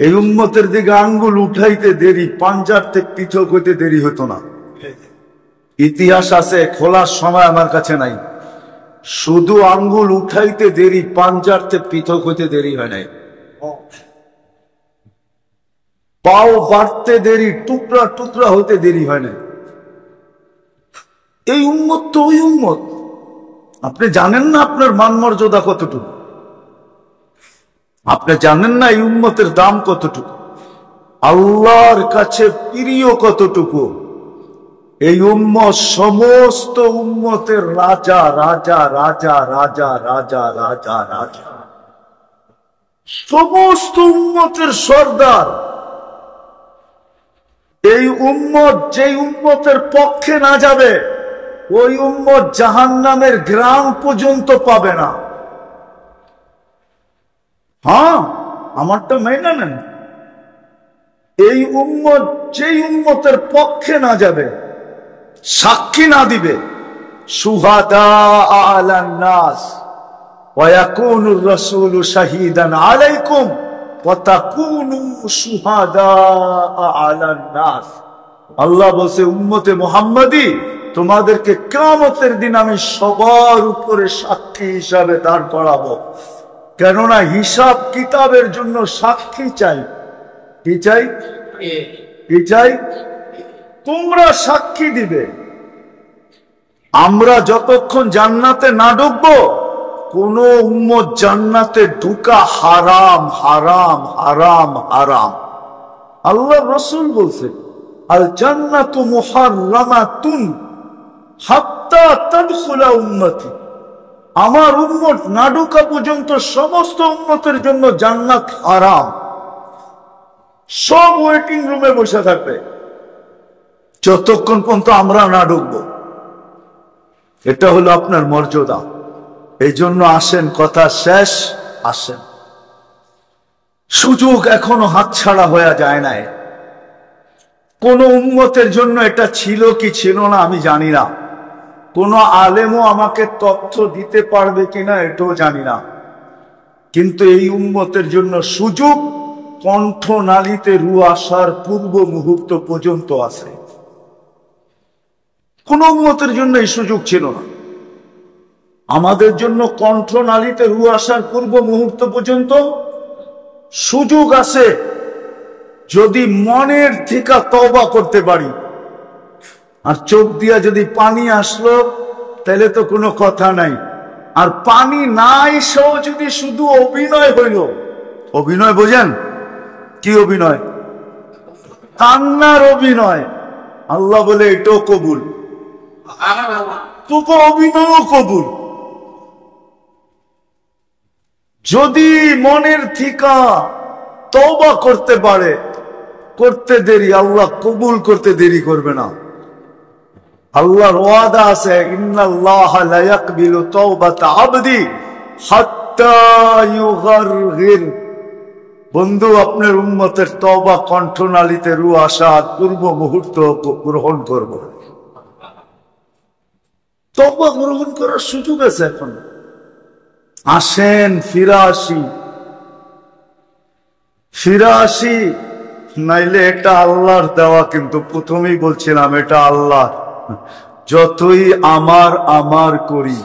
এই উম্মতের দিকে আঙ্গুল উঠাইতে দেরি, পাঞ্জারতে পৃথক হইতে দেরি হতো না। ইতিহাস আছে, খোলার সময় আমার কাছে নাই। শুধু আঙ্গুল উঠাইতে দেরি, পাঞ্জারতে পৃথক হইতে দেরি হয় নাই। পাও বাড়তে দেরি, টুকরা টুকরা হইতে দেরি হয় নাই। এই উম্মত তো ওই উম্মত। আপনি জানেন না আপনার মান মর্যাদা কতটুকু? আপনি জানেন না এই উম্মতের দাম কতটুকু, আল্লাহর কাছে প্রিয় কতটুকু? এই উম্মত সমস্ত উম্মতের রাজা রাজা রাজা রাজা রাজা রাজা রাজা, সমস্ত উম্মতের সর্দার। এই উম্মত যেই উম্মতের পক্ষে না যাবে, ওই উম্মত জাহান্নামের গ্রাম পর্যন্ত পাবে না। হ্যাঁ, আমারটা মেনে নেন। এই উম্মত যেই উম্মতের পক্ষে না যাবে, সাক্ষী না দিবে, শুহাদা আলান নাস ওয়া ইয়াকুনুর রাসূলু শাহীদান আলাইকুম ওয়া তাকুনু শুহাদা আলান নাস। আল্লাহ বলছে, উম্মতে মুহাম্মাদি, তোমাদেরকে কিয়ামতের দিন আমি সবার উপরে সাক্ষী হিসাবে দাঁড় করাবো। কেননা হিসাব কিতাবের জন্য সাক্ষী চাই। কি চাই? কি চাই? তোমরা সাক্ষী দিবে। আমরা যতক্ষণ জান্নাতে না ঢুকবো, কোন উম্মত জান্নাতে ঢুকা হারাম হারাম হারাম হারাম। আল্লাহ রাসূল বলছে, আল জান্নাতু মুহাররামাতুন হাত্তা তাদখুলা উম্মতি। আমার উম্মত না ঢোকা পর্যন্ত সমস্ত উম্মতের জন্য জান্নাত হারাম। সব ওয়েটিং রুমে বসে থাকবে যতক্ষণ পর্যন্ত আমরা না ঢুকবো। এটা হলো আপনার মর্যাদা। এই জন্য আসেন, কথা শেষ, আসেন। সুযোগ এখনো হাতছাড়া হয়ে যায় নাই। কোন উম্মতের জন্য এটা ছিল কি ছিল না আমি জানি না। কোন আলেমও আমাকে তথ্য দিতে পারবে কিনা এটাও জানি না। কিন্তু এই উম্মতের জন্য সুযোগ কণ্ঠনালীতে রু আসার পূর্ব মুহূর্ত পর্যন্ত আছে। কোন উম্মতের জন্য এই সুযোগ ছিল না। আমাদের জন্য কণ্ঠনালীতে রু আসার পূর্ব মুহূর্ত পর্যন্ত সুযোগ আছে, যদি মনের থেকে তওবা করতে পারি। আর চোখ দিয়া যদি পানি আসলো তাহলে তো কোনো কথা নাই। আর পানি না এসেও যদি শুধু অভিনয় হইল, অভিনয় বোঝেন? কি অভিনয়? কান্নার অভিনয়। আল্লাহ বলে এটাও কবুল, তোকে অভিনয়ও কবুল। যদি মনের থিকা তওবা করতে পারে, করতে দেরি, আল্লাহ কবুল করতে দেরি করবে না। আল্লাহর ওয়াদা আছে, ইন্নাল্লাহা লা ইয়াকবিলু তাওবাতা আবদি হাত্তা ইউগারগির। বন্ধু, আপনার উম্মতের তওবা কণ্ঠনালীতে রু আসার পূর্ব মুহূর্ত গ্রহণ করব। তওবা গ্রহণ করার সুযোগ আছে এখন। আসেন, ফিরে আসি, ফিরে আসি। নাইলে এটা আল্লাহর দেওয়া, কিন্তু প্রথমেই বলছিলাম এটা আল্লাহ। যতই আমার আমার করি,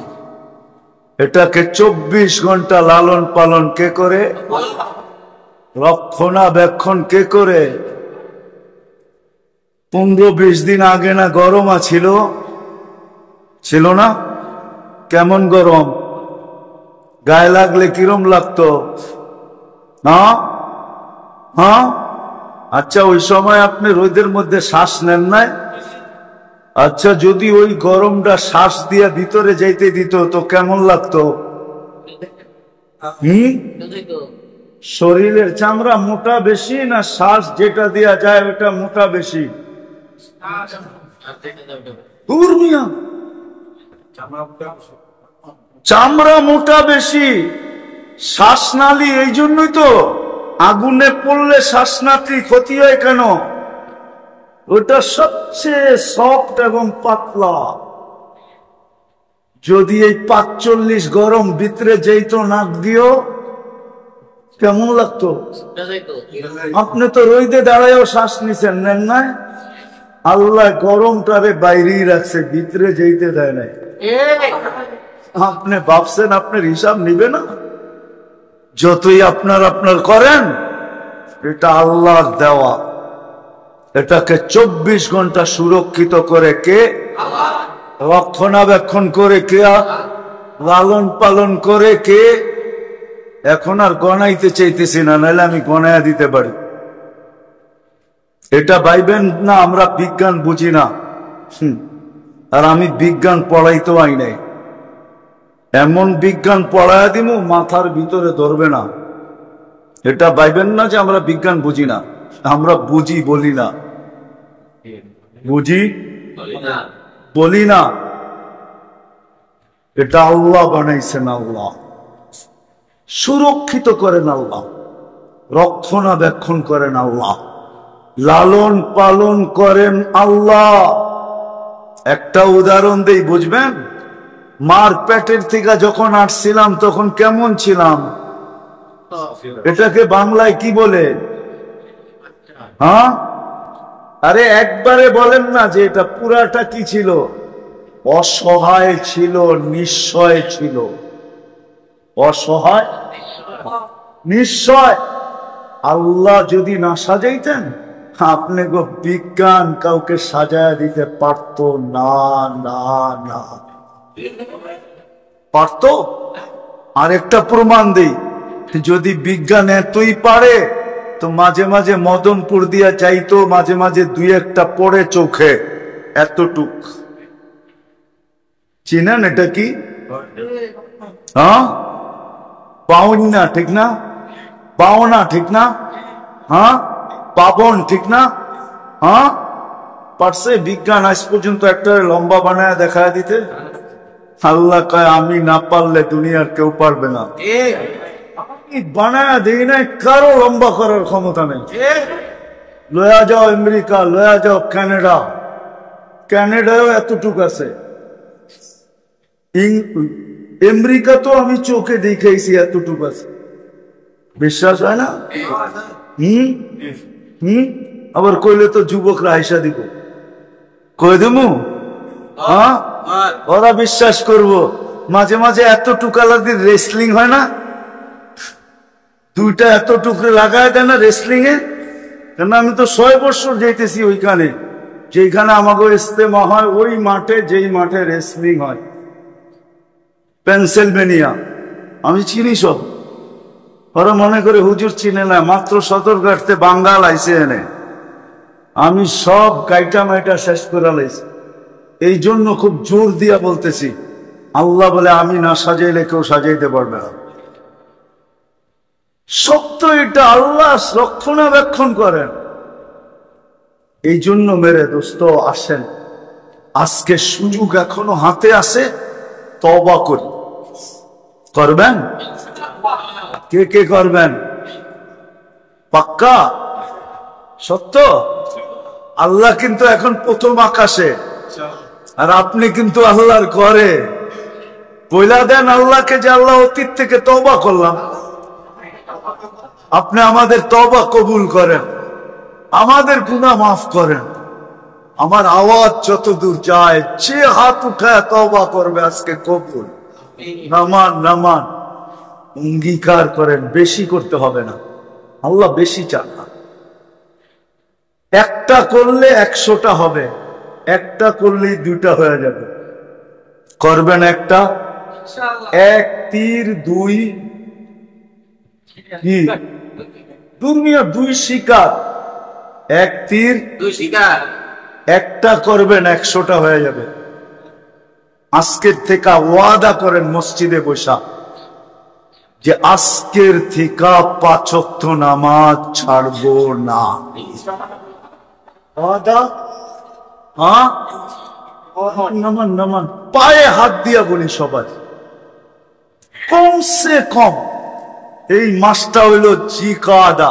এটাকে 24 ঘন্টা লালন পালন কে করে? রক্ষণাবেক্ষণ কে করে? 15-20 দিন আগে না গরম ছিল? ছিল না? কেমন গরম? গায়ে লাগলে কিরম লাগতো? হ্যাঁ হ্যাঁ। আচ্ছা, ওই সময় আপনি রোদের মধ্যে শ্বাস নেন নাই? আচ্ছা, যদি ওই গরমটা শ্বাস দিয়ে ভিতরে যাইতে দিত তো কেমন লাগতো? শরীরের চামড়া মোটা বেশি না শ্বাস যেটা দেয়া যায় ওটা মোটা বেশি? চামড়া মোটা বেশি, শ্বাসনালী। এই জন্যই তো আগুনে পড়লে শ্বাসনালী ক্ষতি হয় কেন? ওটা সবচেয়ে সফট এবং পাতলা। যদি এই 45 গরম ভিতরে যেত নাক দিও, কেমন লাগতো? আপনি তো রইদে দাঁড়ায়ও শ্বাস নিছেন, নেন নাই? আল্লাহ গরমটারে বাইরেই রাখছে, ভিতরে যেতে দেয় নাই। আপনি ভাবছেন আপনার হিসাব নিবে না? যতই আপনার আপনার করেন, এটা আল্লাহর দেওয়া। এটাকে 24 ঘন্টা সুরক্ষিত করে কে? রক্ষণাবেক্ষণ করে কে? লালন পালন করে কে? এখন আর গণাইতে চাইতেছি না, নাহলে আমি গণায়া দিতে পারি। এটা ভাইবেন না আমরা বিজ্ঞান বুঝি না, আর আমি বিজ্ঞান পড়াইতে আই নাই। এমন বিজ্ঞান পড়াইয়া দিব মাথার ভিতরে ধরবে না। এটা ভাইবেন না যে আমরা বিজ্ঞান বুঝি না, আমরা বুঝি বলি না, বুঝি বলি না। এটা আল্লাহ বানাইছেন, আল্লাহ সুরক্ষিত করেন, আল্লাহ রক্ষণাবেক্ষণ করেন, আল্লাহ লালন পালন করেন আল্লাহ। একটা উদাহরণ দেই, বুঝবেন। মার পেটের থেকে যখন আসছিলাম তখন কেমন ছিলাম? এটাকে বাংলায় কি বলে? হ্যাঁ, আরে একবারে বলেন না যে এটা পুরাটা কি ছিল? অসহায় ছিল, নিঃস্বয় ছিল। অসহায় নিঃস্বয়। আল্লাহ যদি না সাজাইতেন, আপনি গো বিজ্ঞান কাউকে সাজায় দিতে পারত না, না না পারত। আরেকটা প্রমাণ দেই, যদি বিজ্ঞান এতই পারে তো মাঝে মাঝে মদনপুর দিয়া চাইতো, মাঝে মাঝে দুই একটা পড়ে চোখে, এতটুক। চিনেন এটা কি? হ্যাঁ, পাওনা, ঠিক না? পাওনা, ঠিক না? হ্যাঁ, পাবন, ঠিক না? হ্যাঁ, পারছে বিজ্ঞান আজ পর্যন্ত একটা লম্বা বানায় দেখা দিতে? আল্লাহ কয় আমি না পারলে দুনিয়ার কেউ পারবে না। আমি বানায় দিই নাই, কারো লম্বা করার ক্ষমতা নেই। লয়া যাও আমেরিকা, লয়া যাও কানাডা, কানাডায়ও এতটুক আছে। আমেরিকা তো আমি চোখে দেখাইছি এতটুক আছে, বিশ্বাস হয় না? আবার কইলে তো যুবকরা আইসা দিব, কই দেবো? হ্যাঁ, ওরা বিশ্বাস করব। মাঝে মাঝে এতটুক আলাদির রেসলিং হয় না, দুইটা এতটুকু লাগায় দেয় না রেসলিং এ। কেন আমি তো 6 বছর যাইতেছি ওইখানে, যেখানে আমাকে ইস্তেমা হয়, ওই মাঠে, যেই মাঠে রেসলিং হয়, পেনসিলভেনিয়া। আমি চিনি সব। ওরা মনে করে হুজুর চিনে না, মাত্র সদরঘাটতে বাঙ্গাল আইসে এনে। আমি সব গাইটা মাইটা শেষ করে লাইছি। এই জন্য খুব জোর দিয়া বলতেছি, আল্লাহ বলে আমি না সাজাইলে কেউ সাজাইতে পারবে না। সত্য এটা, আল্লাহ রক্ষণাবেক্ষণ করেন। এই জন্য মেরে দোস্ত আসেন, আজকে সুযোগ এখনো হাতে আছে, তওবা করি। করবেন? কে কে করবেন? পাক্কা? সত্য? আল্লাহ কিন্তু এখন প্রথম আকাশে, আর আপনি কিন্তু আল্লাহর ঘরে। বইলা দেন আল্লাহকে যে আল্লাহ অতীত থেকে তওবা করলাম, আপনি আমাদের তওবা কবুল করেন, আমাদের গুনাহ মাফ করেন। আমার আওয়াজ যত দূর যায়, যে হাত উঠায় তওবা করবে আজকে কবুল। নামান নামান, অঙ্গীকার করেন, বেশি করতে হবে না, আল্লাহ বেশি চান না। একটা করলে 100টা হবে, একটা করলেই 2টা হয়ে যাবে। করবেন একটা? এক তীর দুই কি? দুনিয়া 2 শিকার, এক তীর 2 শিকার। একটা করবেন 100টা হয়ে যাবে। আজকের থেকে ওয়াদা করেন মসজিদে বসা যে আজকের থেকে 5 ওয়াক্ত নামাজ ছাড়বো না। ওয়াদা? হ্যাঁ, নামান নামান, পায়ে হাত দিয়া বলি সবাই, কমসে কম এই মাসটা হইল জিকাদা,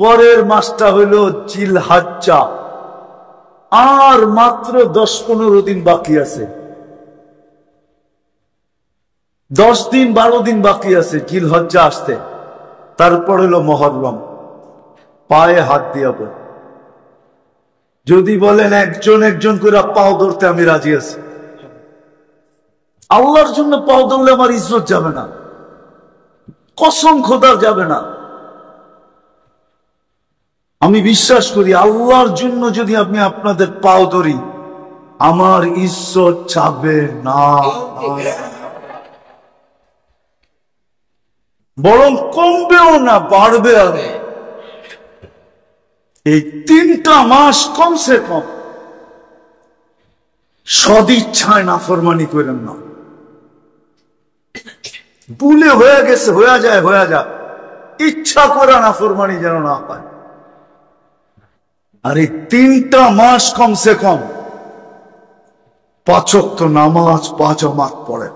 পরের মাসটা হইল জিলহজ্জা, আর মাত্র 10-15 দিন বাকি আছে। 10 দিন 12 দিন বাকি আছে জিলহজ্জা আসতে। তারপর হলো মহররম, পায়ে হাত দিয়া বল। যদি বলেন একজন একজন করে পাও ধরতে, আমি রাজি আছি। আল্লাহর জন্য পাও ধরলে আমার ইজ্জত যাবে না, কসম খোদার যাবে না। আমি বিশ্বাস করি আল্লাহর জন্য যদি আমি আপনাদের পাও ধরি, আমার ইজ্জত যাবে না, বরং কমবেও না, বাড়বে আরো। এই 3টা মাস কমসে কম সদিচ্ছায় নাফরমানি করেন না। ভুলে হয়ে গেছে, হয়ে যায়, ইচ্ছা করে নাফরমানি যেন না পায়। আর এই 3টা মাস কমসে কম 5 ওয়াক্ত নামাজ 5 জামাত পড়ে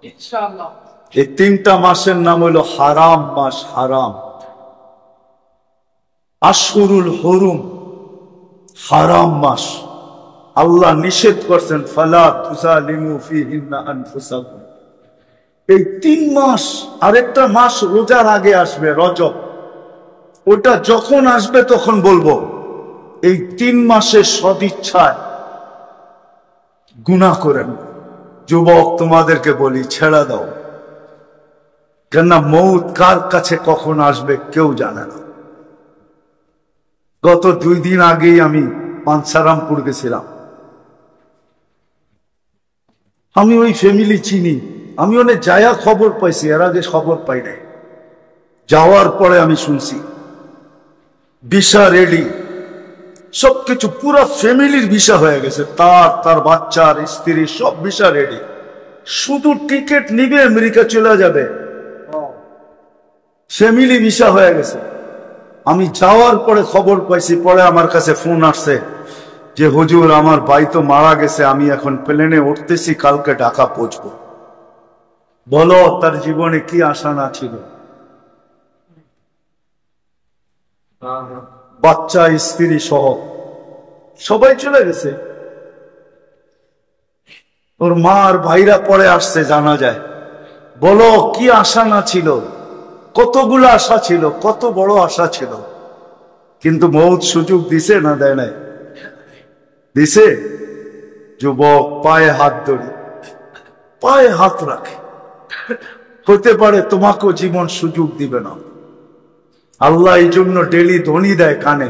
ইনশাআল্লাহ। এই 3টা মাসের নাম হলো হারাম মাস। হারাম, আশহুরুল হুরুম, হারাম মাস। আল্লাহ নিষেধ করছেন, ফালা তুযালিমু ফীহিন্না আনফুসাকুম। এই 3 মাস, আরেকটা মাস রোজার আগে আসবে, রজব। ওটা যখন আসবে তখন বলবো। এই 3 মাসে সদিচ্ছায় গুনাহ করেন। যুবক, তোমাদেরকে বলি, ছেড়ে দাও। কেননা মৌত কার কাছে কখন আসবে কেউ জানে না। গত 2 দিন আগেই আমি পাঞ্চারামপুর গেছিলাম। আমি ওই ফ্যামিলি চিনি, আমি অনেক যায়া খবর পাইছি, এর আগে খবর পাই নাই। যাওয়ার পরে আমি শুনছি ভিসা রেডি, সবকিছু, পুরো ফ্যামিলির ভিসা হয়ে গেছে, তার বাচ্চার, স্ত্রী, সব ভিসা রেডি। শুধু টিকিট নিবে, আমেরিকা চলে যাবে, ফ্যামিলি ভিসা হয়ে গেছে। আমি যাওয়ার পরে খবর পাইছি, পরে আমার কাছে ফোন আসছে যে হুজুর, আমার ভাই তো মারা গেছে, আমি এখন প্লেনে উঠতেছি, কালকে ঢাকা পৌঁছবো। বলো, তার জীবনে কি আশা না ছিল? বাচ্চা, স্ত্রী সহ সবাই চলে গেছে। ওর মা আর ভাইরা পরে আসছে, জানা যায়। বলো, কি আশা না ছিল? কতগুলো আশা ছিল, কত বড় আশা ছিল। কিন্তু মৌত সুযোগ দিছে না দেয় নাই? দিছে। যুবক, পায়ে হাত ধরি, পায়ে হাত রাখে। হতে পারে তোমাকেও জীবন সুযোগ দিবে না। আল্লাহ এই জন্য ডেলি ধ্বনি দেয় কানে,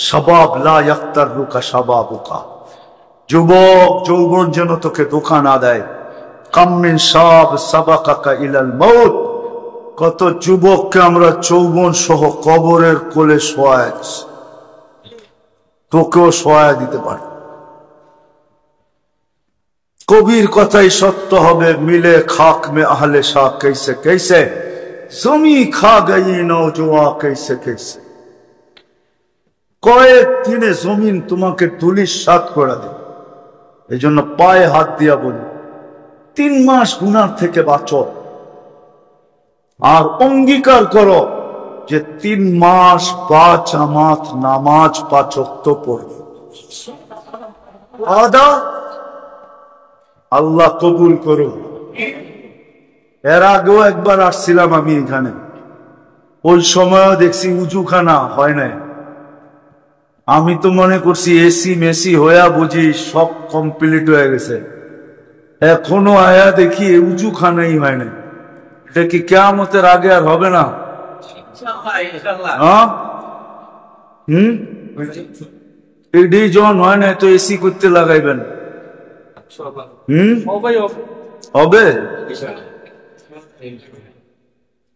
শাবাব লা ইয়াক্তারুকা শাবাবুকা। যুবক, যৌবন যেন তোকে ধোঁকা না দেয়। কাম মিন শাব সাবাকাকা ইলাল মউত। কত যুবককে আমরা যৌবন সহ কবরের কোলে শোয়ায় দিছি, তোকেও শোয়ায় দিতে পারে। কবির কথাই সত্য হবে, মিলে খাক মে আহলে শাহ कैसे कैसे, জমি খা গই নওজোয়া कैसे कैसे। কয়েক দিনে জমিন তোমাকে ধুলির সাৎ করে দেবে। এই জন্য পায়ে হাত দিয়া বলি, 3 মাস গুনার থেকে বাঁচো। আর অঙ্গীকার করো যে 3 মাস 5 জামাত নামাজ 5 ওয়াক্ত পড়বে। আদা আল্লাহ কবুল করুন। এর আগেও একবার আসছিলাম আমি এখানে, ওই সময়ও দেখছি উজুখানা হয় নাই। আমি তো মনে করছি এসি মেসি হইয়া বুঝি সব কমপ্লিট হয়ে গেছে। এখনো আয়া দেখি উজুখানাই হয় না। এটা কি কিয়ামতের আগে আর হবে না? এডি জন হয় না তো এসি করতে লাগাইবেন। হবে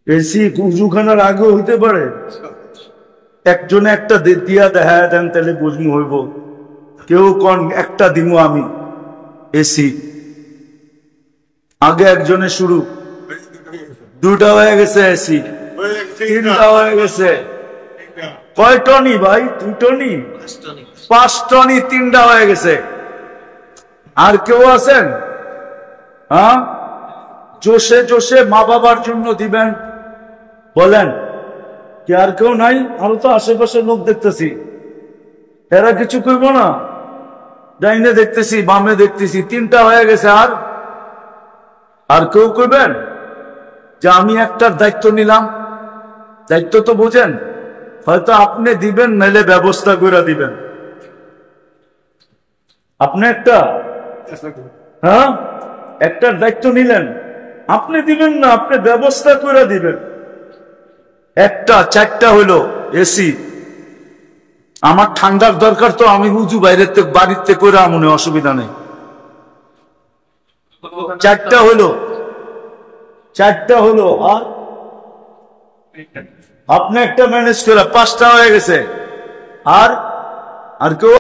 এসি উজুখানার আগে হইতে পারে। একজনে একটা দিয়া দেখা দেন, তাহলে বুঝমু হইব। কেউ কোন একটা দিমু আমি এসি, আগে একজনে শুরু, 2টা হয়ে গেছে এসি, 3টা হয়ে গেছে। কয় টনি ভাই? 2 টনি, 5 টনি, 3টা হয়ে গেছে। আর কেউ আছেন? হ্যাঁ, জোশে জোশে মা বাবার জন্য দিবেন, বলেন। কি আর কেউ নাই? আরো তো আশেপাশে লোক দেখতেছি, এরা কিছু কইব না? ডাইনে দেখতেছি, বামে দেখতেছি, 3টা হয়ে গেছে। আর কেউ কইবেন যে আমি একটার দায়িত্ব নিলাম? দায়িত্ব তো বোঝেন, হয়তো আপনি দিবেন, নাইলে ব্যবস্থা করে দিবেন। আপনি একটা একটা দায়িত্ব নিলেন, আপনি দিবেন না, আপনি ব্যবস্থা করে দিবেন। একটা 4টা হইলো এসি, আমার ঠান্ডার দরকার, তো আমি উজু বাড়িতে করে আমনে, অসুবিধা নেই। 4টা হলো, আর আপনি একটা ম্যানেজ করে 5টা হয়ে গেছে। আর কেউ